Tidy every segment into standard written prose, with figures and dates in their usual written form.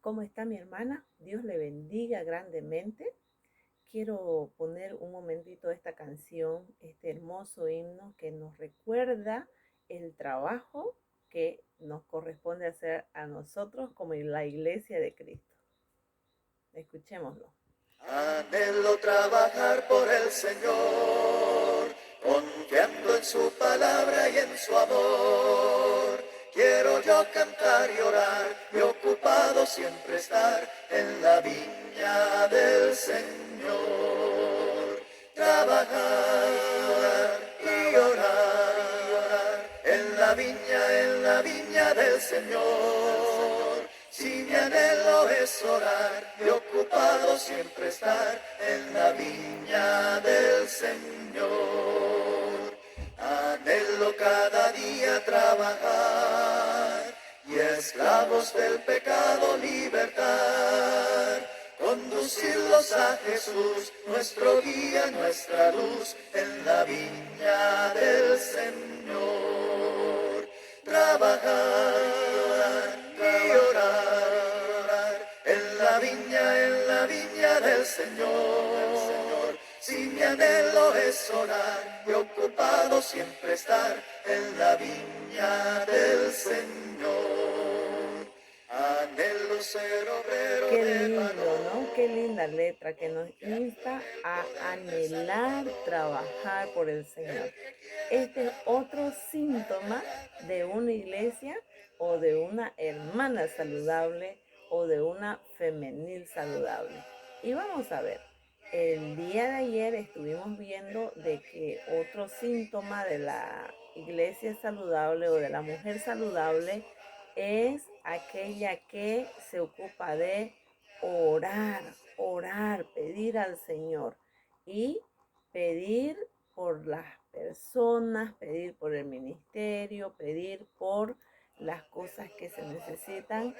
¿Cómo está mi hermana? Dios le bendiga grandemente. Quiero poner un momentito esta canción, este hermoso himno que nos recuerda el trabajo que nos corresponde hacer a nosotros como la iglesia de Cristo. Escuchémoslo. Anhelo trabajar por el Señor, confiando en su palabra y en su amor. Quiero yo cantar y orar, y ocupado siempre estar en la viña del Señor. Trabajar y orar, en la viña del Señor. Si mi anhelo es orar y ocupado siempre estar en la viña del Señor. Anhelo cada día trabajar y esclavos del pecado libertar. Conducirlos a Jesús, nuestro guía, nuestra luz, en la viña del Señor. Trabajar y orar en la viña del Señor. Si mi anhelo es orar y ocupado siempre estar en la viña del Señor. Anhelo ser obrero Qué de lindo, ¿no? Qué valor. linda letra que nos insta a anhelar trabajar por el Señor. Este es otro síntoma de una iglesia o de una hermana saludable o de una femenil saludable. Y vamos a ver, el día de ayer estuvimos viendo de que otro síntoma de la iglesia saludable o de la mujer saludable es aquella que se ocupa de orar, pedir al Señor y pedir por las personas, pedir por el ministerio, pedir por las cosas que se necesitan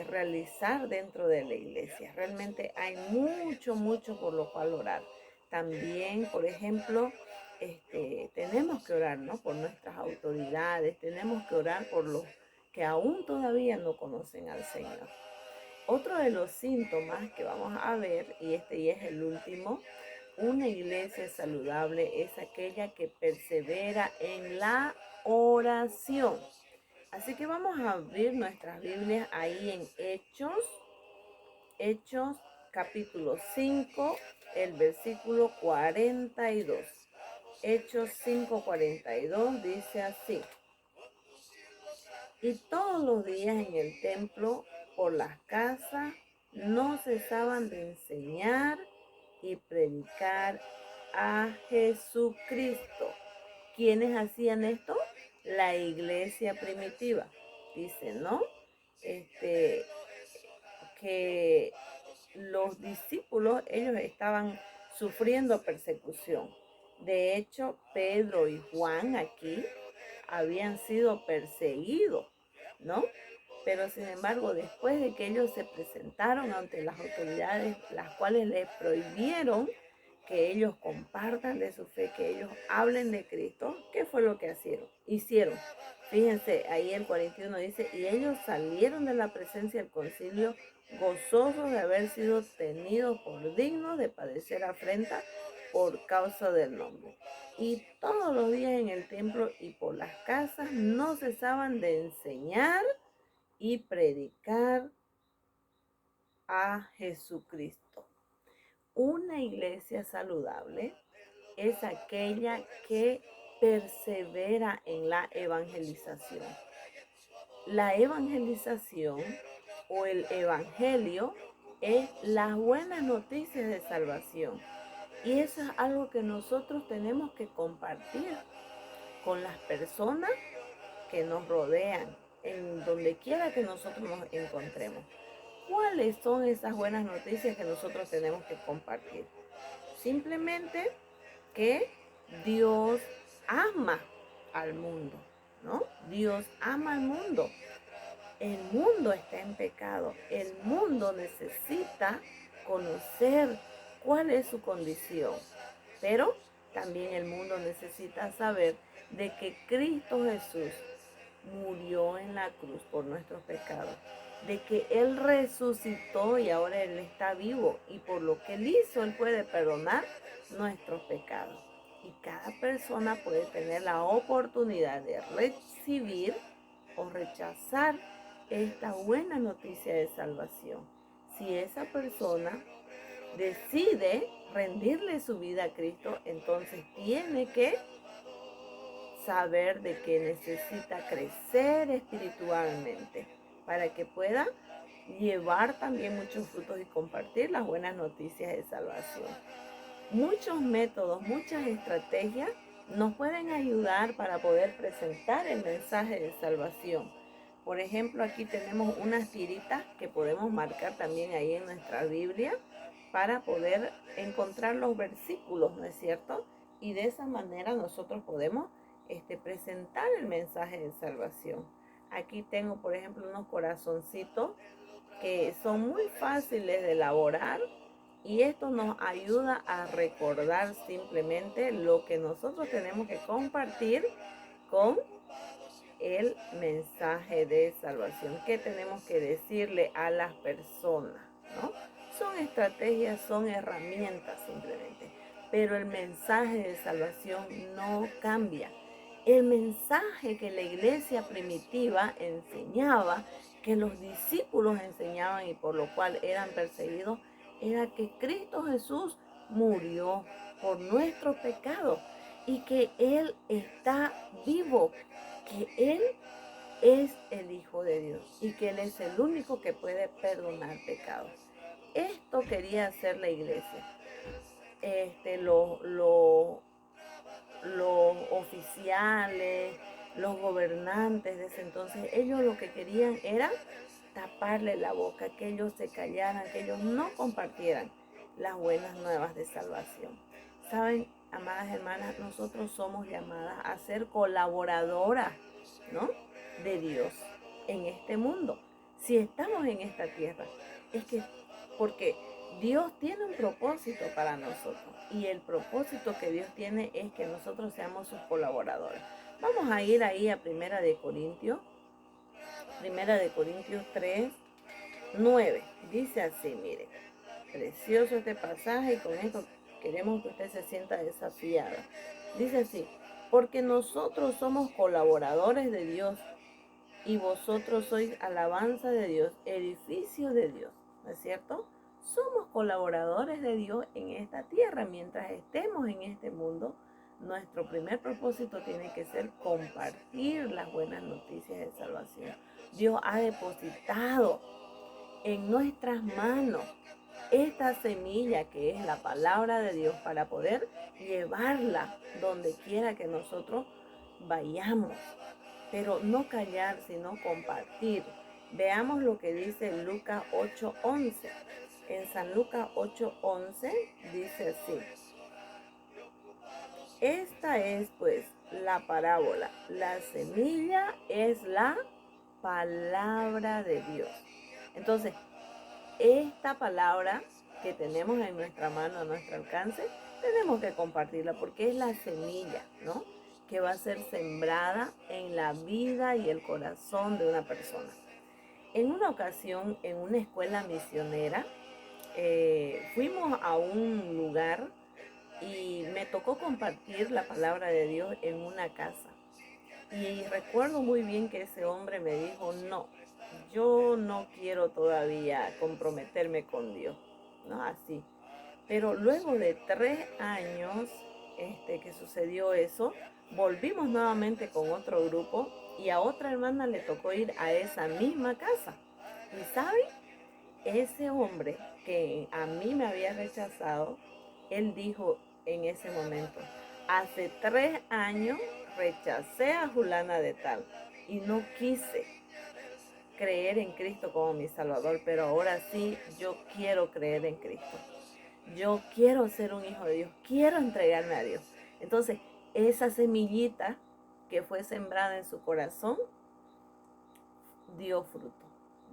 realizar dentro de la iglesia. Realmente hay mucho por lo cual orar. También, por ejemplo, tenemos que orar, ¿no? Por nuestras autoridades, tenemos que orar por los que aún todavía no conocen al Señor. Otro de los síntomas que vamos a ver, y este ya es el último, una iglesia saludable es aquella que persevera en la oración. Así que vamos a abrir nuestras Biblias ahí en Hechos capítulo 5, el versículo 42. Hechos 5:42 dice así: y todos los días en el templo, por las casas, no cesaban de enseñar y predicar a Jesucristo. ¿Quiénes hacían esto? La iglesia primitiva. Dice, ¿no? Que los discípulos, ellos estaban sufriendo persecución. De hecho, Pedro y Juan aquí habían sido perseguidos, ¿no? Pero sin embargo, después de que ellos se presentaron ante las autoridades, las cuales les prohibieron que ellos compartan de su fe, que ellos hablen de Cristo, ¿qué fue lo que hicieron? Fíjense, ahí el 41 dice, y ellos salieron de la presencia del concilio gozosos de haber sido tenidos por dignos de padecer afrenta por causa del nombre. Y todos los días en el templo y por las casas no cesaban de enseñar y predicar a Jesucristo. Una iglesia saludable es aquella que persevera en la evangelización. La evangelización o el evangelio es las buenas noticias de salvación. Y eso es algo que nosotros tenemos que compartir con las personas que nos rodean, en donde quiera que nosotros nos encontremos. ¿Cuáles son esas buenas noticias que nosotros tenemos que compartir? Simplemente que Dios ama al mundo, ¿no? Dios ama al mundo. El mundo está en pecado. El mundo necesita conocer cuál es su condición. Pero también el mundo necesita saber de que Cristo Jesús murió en la cruz por nuestros pecados de que Él resucitó y ahora Él está vivo y por lo que Él hizo, Él puede perdonar nuestros pecados. Y cada persona puede tener la oportunidad de recibir o rechazar esta buena noticia de salvación. Si esa persona decide rendirle su vida a Cristo, entonces tiene que saber de que necesita crecer espiritualmente para que pueda llevar también muchos frutos y compartir las buenas noticias de salvación. Muchos métodos, muchas estrategias nos pueden ayudar para poder presentar el mensaje de salvación. Por ejemplo, aquí tenemos unas tiritas que podemos marcar también ahí en nuestra Biblia para poder encontrar los versículos, ¿no es cierto? Y de esa manera nosotros podemos presentar el mensaje de salvación. Aquí tengo, por ejemplo, unos corazoncitos que son muy fáciles de elaborar y esto nos ayuda a recordar simplemente lo que nosotros tenemos que compartir con el mensaje de salvación. ¿Qué tenemos que decirle a las personas? ¿No? Son estrategias, son herramientas simplemente. Pero el mensaje de salvación no cambia. El mensaje que la iglesia primitiva enseñaba, que los discípulos enseñaban y por lo cual eran perseguidos, era que Cristo Jesús murió por nuestros pecados y que Él está vivo, que Él es el Hijo de Dios y que Él es el único que puede perdonar pecados. Esto quería hacer la iglesia. Los oficiales, los gobernantes de ese entonces, ellos lo que querían era taparle la boca, que ellos se callaran, que ellos no compartieran las buenas nuevas de salvación. Saben, amadas hermanas, nosotros somos llamadas a ser colaboradoras, ¿no?, de Dios en este mundo. Si estamos en esta tierra, es que porque Dios tiene un propósito para nosotros y el propósito que Dios tiene es que nosotros seamos sus colaboradores. Vamos a ir ahí a Primera de Corintios 3, 9. Dice así, mire, precioso este pasaje y con esto queremos que usted se sienta desafiada. Dice así, porque nosotros somos colaboradores de Dios y vosotros sois alabanza de Dios, edificio de Dios, ¿no es cierto? Somos colaboradores de Dios en esta tierra. Mientras estemos en este mundo, nuestro primer propósito tiene que ser compartir las buenas noticias de salvación. Dios ha depositado en nuestras manos esta semilla que es la palabra de Dios para poder llevarla donde quiera que nosotros vayamos. Pero no callar, sino compartir. Veamos lo que dice Lucas 8:11. En San Lucas 8:11 dice así. Esta es pues la parábola. La semilla es la palabra de Dios. Entonces, esta palabra que tenemos en nuestra mano, a nuestro alcance, tenemos que compartirla porque es la semilla, ¿no?, que va a ser sembrada en la vida y el corazón de una persona. En una ocasión, en una escuela misionera, fuimos a un lugar y me tocó compartir la palabra de Dios en una casa. Y recuerdo muy bien que ese hombre me dijo, no, yo no quiero todavía comprometerme con Dios, ¿no? Así. Pero luego de 3 años que sucedió eso, volvimos nuevamente con otro grupo y a otra hermana le tocó ir a esa misma casa. Y ¿saben? Ese hombre que a mí me había rechazado, él dijo en ese momento, hace 3 años rechacé a Julana de tal y no quise creer en Cristo como mi Salvador, pero ahora sí yo quiero creer en Cristo. Yo quiero ser un hijo de Dios, quiero entregarme a Dios. Entonces, esa semillita que fue sembrada en su corazón dio fruto,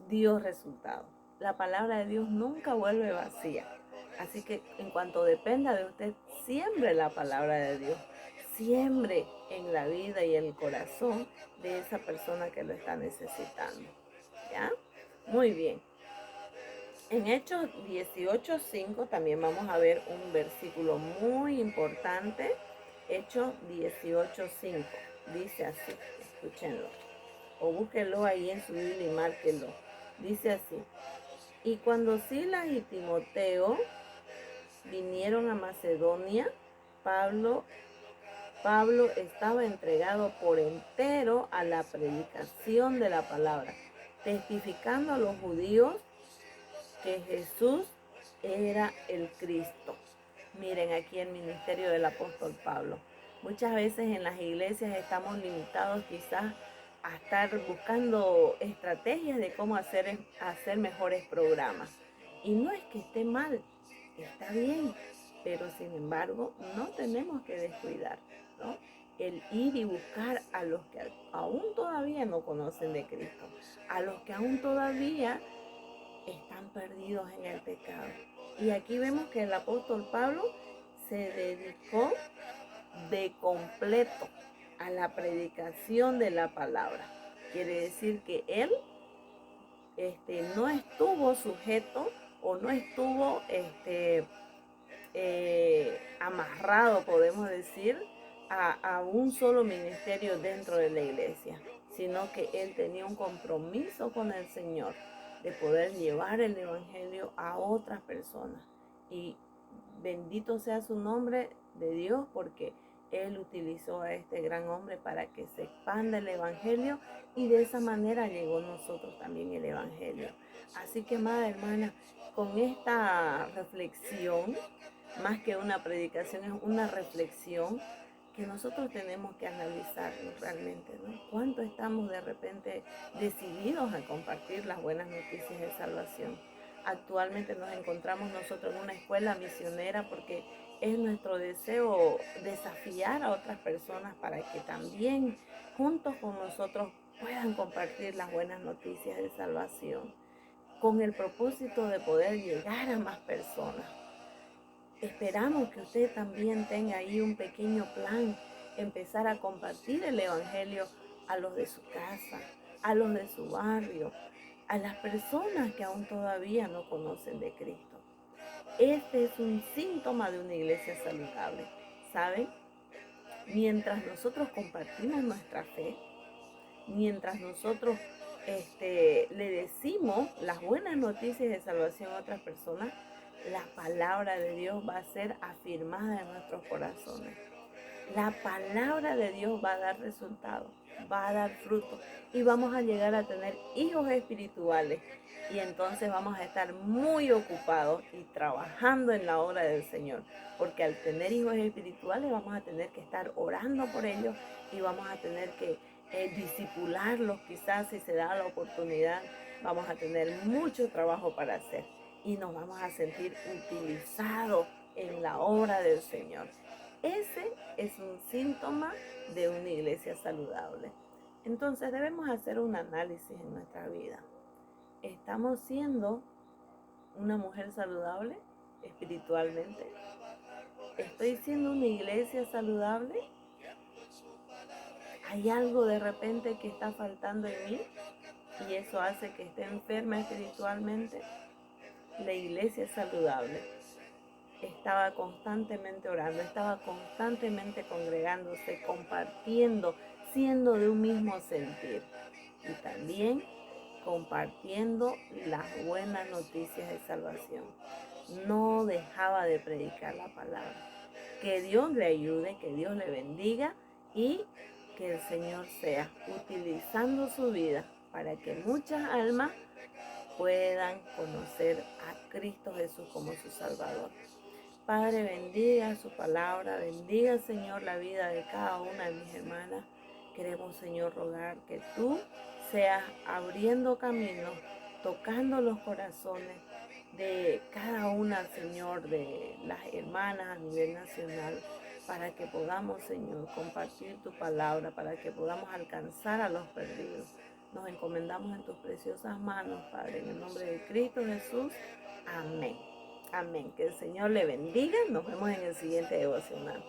dio resultado. La palabra de Dios nunca vuelve vacía. Así que en cuanto dependa de usted, siembre la palabra de Dios. Siembre en la vida y el corazón de esa persona que lo está necesitando. ¿Ya? Muy bien. En Hechos 18:5 también vamos a ver un versículo muy importante. Hechos 18:5. Dice así, escúchenlo. O búsquenlo ahí en su Biblia y márquenlo. Dice así. Y cuando Silas y Timoteo vinieron a Macedonia, Pablo estaba entregado por entero a la predicación de la palabra, testificando a los judíos que Jesús era el Cristo. Miren aquí el ministerio del apóstol Pablo. Muchas veces en las iglesias estamos limitados quizás a estar buscando estrategias de cómo hacer mejores programas. Y no es que esté mal, está bien, pero sin embargo no tenemos que descuidar, ¿no? El ir y buscar a los que aún todavía no conocen de Cristo, a los que aún todavía están perdidos en el pecado. Y aquí vemos que el apóstol Pablo se dedicó de completo a la predicación de la palabra. Quiere decir que él no estuvo sujeto o no estuvo amarrado, podemos decir, a un solo ministerio dentro de la iglesia, sino que él tenía un compromiso con el Señor de poder llevar el evangelio a otras personas. Y bendito sea su nombre de Dios, porque él utilizó a este gran hombre para que se expanda el evangelio, y de esa manera llegó a nosotros también el evangelio. Así que, amada hermana, con esta reflexión, más que una predicación, es una reflexión que nosotros tenemos que analizarnos realmente, ¿no? ¿Cuánto estamos de repente decididos a compartir las buenas noticias de salvación? Actualmente nos encontramos nosotros en una escuela misionera porque es nuestro deseo desafiar a otras personas para que también juntos con nosotros puedan compartir las buenas noticias de salvación, con el propósito de poder llegar a más personas. Esperamos que usted también tenga ahí un pequeño plan, empezar a compartir el evangelio a los de su casa, a los de su barrio, a las personas que aún todavía no conocen de Cristo. Este es un síntoma de una iglesia saludable, ¿saben? Mientras nosotros compartimos nuestra fe, mientras nosotros le decimos las buenas noticias de salvación a otras personas, la palabra de Dios va a ser afirmada en nuestros corazones. La palabra de Dios va a dar resultados, va a dar fruto, y vamos a llegar a tener hijos espirituales, y entonces vamos a estar muy ocupados y trabajando en la obra del Señor, porque al tener hijos espirituales vamos a tener que estar orando por ellos, y vamos a tener que discipularlos. Quizás si se da la oportunidad vamos a tener mucho trabajo para hacer, y nos vamos a sentir utilizados en la obra del Señor. Ese es un síntoma de una iglesia saludable. Entonces debemos hacer un análisis en nuestra vida. ¿Estamos siendo una mujer saludable espiritualmente? ¿Estoy siendo una iglesia saludable? ¿Hay algo de repente que está faltando en mí y eso hace que esté enferma espiritualmente? La iglesia saludable estaba constantemente orando, estaba constantemente congregándose, compartiendo, siendo de un mismo sentir, y también compartiendo las buenas noticias de salvación. No dejaba de predicar la palabra. Que Dios le ayude, que Dios le bendiga, y que el Señor sea utilizando su vida para que muchas almas puedan conocer a Cristo Jesús como su Salvador. Padre, bendiga su palabra, bendiga, Señor, la vida de cada una de mis hermanas. Queremos, Señor, rogar que tú seas abriendo caminos, tocando los corazones de cada una, Señor, de las hermanas a nivel nacional, para que podamos, Señor, compartir tu palabra, para que podamos alcanzar a los perdidos. Nos encomendamos en tus preciosas manos, Padre, en el nombre de Cristo Jesús. Amén. Amén. Que el Señor le bendiga. Nos vemos en el siguiente devocional.